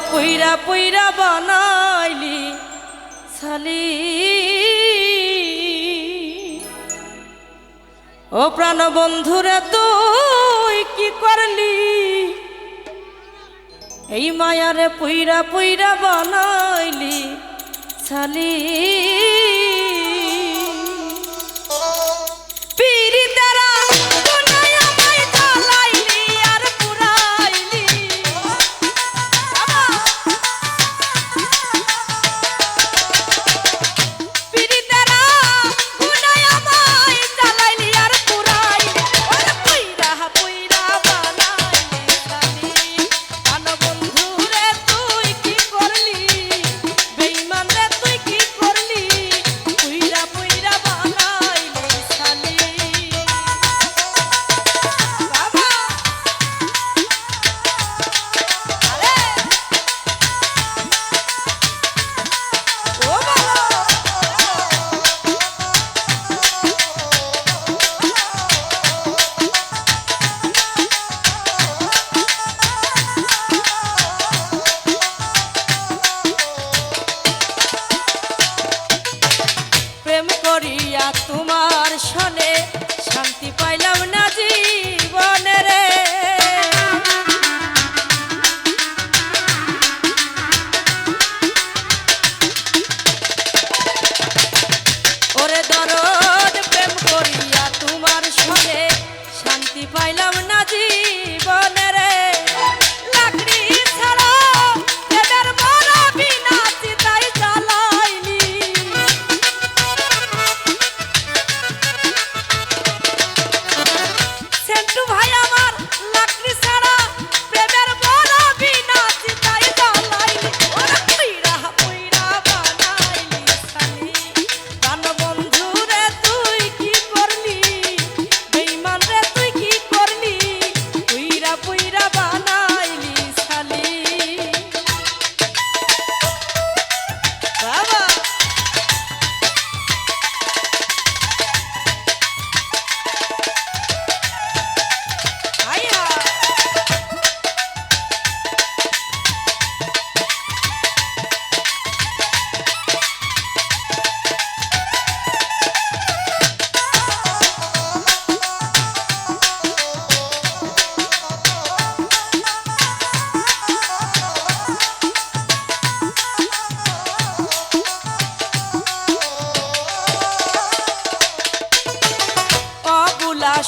পুইরা পুইরা বানাইলি ছালি ও প্রাণ বন্ধুরে তুই কি করলি এই মায়ারে পুইরা পুইরা বানাইলি ছালি করিয়া তোমার সনে শান্তি পাইলাম না জীবনে রে ওরে দরদ প্রেম করিয়া তোমার সনে শান্তি পাইলাম না জীবনে রে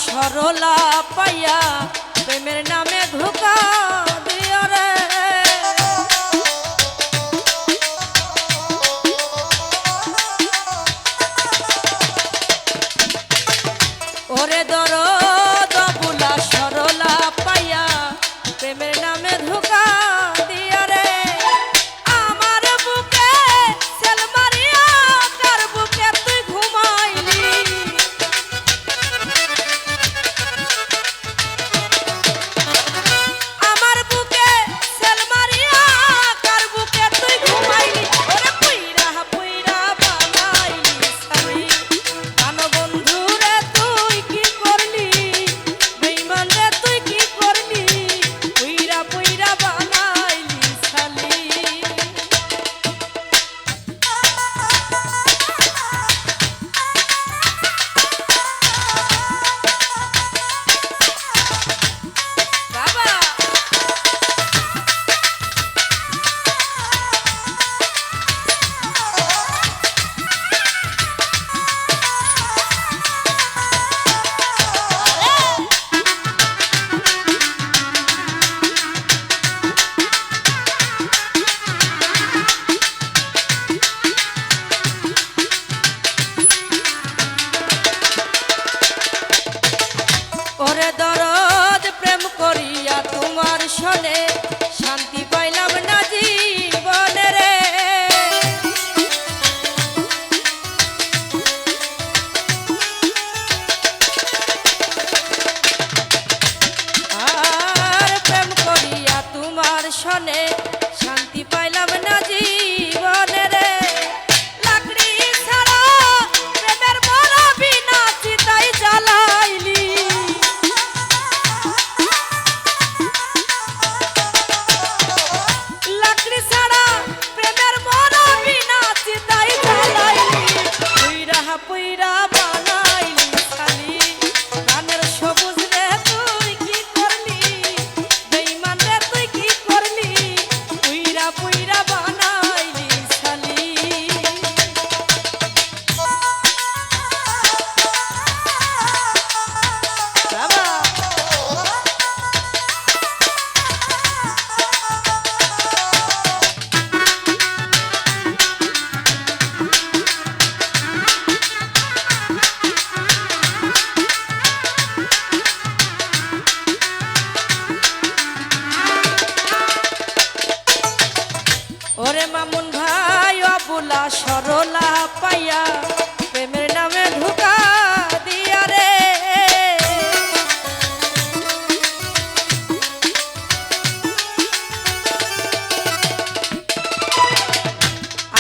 সরলা পাইয়া প্রেমের নামে ধোকা দিও রে ওরে দরদ বুলা সরলা পাইয়া প্রেমের নামে ধোকা দিও রে আমার বুকে সেল মারিয়া কার বুকে তুই ঘুমাইলি আমার ওরে মামুন ভাই অবুলা সরলা পাইয়া প্রেমের নামে ধোঁকা দিয়া রে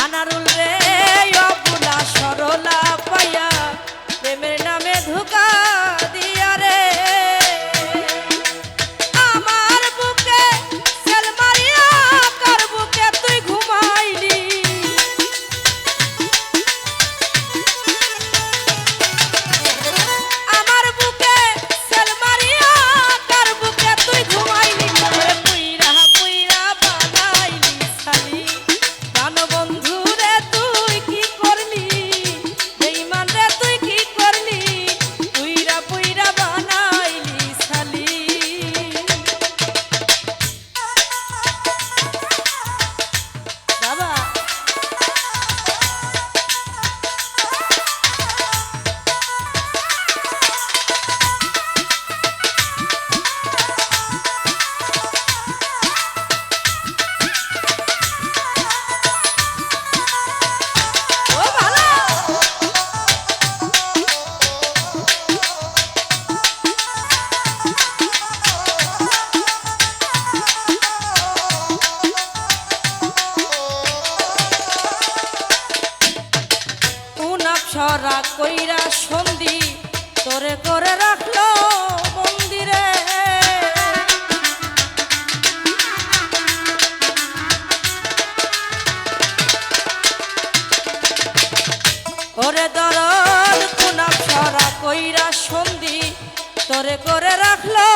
আনারুল রে অবুলা সরলা পাইয়া প্রেমের নামে ধোঁকা দিয়া রে আমার বুকে সেল মারিয়া কার বুকে তুই ঘুমাইলি আমার বুকে সেল মারিয়া কার বুকে তুই ঘুমাইলি করে পুইরা পুইরা বানাইলি সালি প্রাণ বন্ধু রে তুই কি করলি বেঈমান রে তুই কি করলি পুইরা পুইরা বানাইলি সালি বাবা ও ভালো উনাপসরা কইরা সন্ধি তোরে করে রাখলো মন্দিরে ওরে দরদ উনাপসরা কইরা সন্ধি তোরে করে রাখলো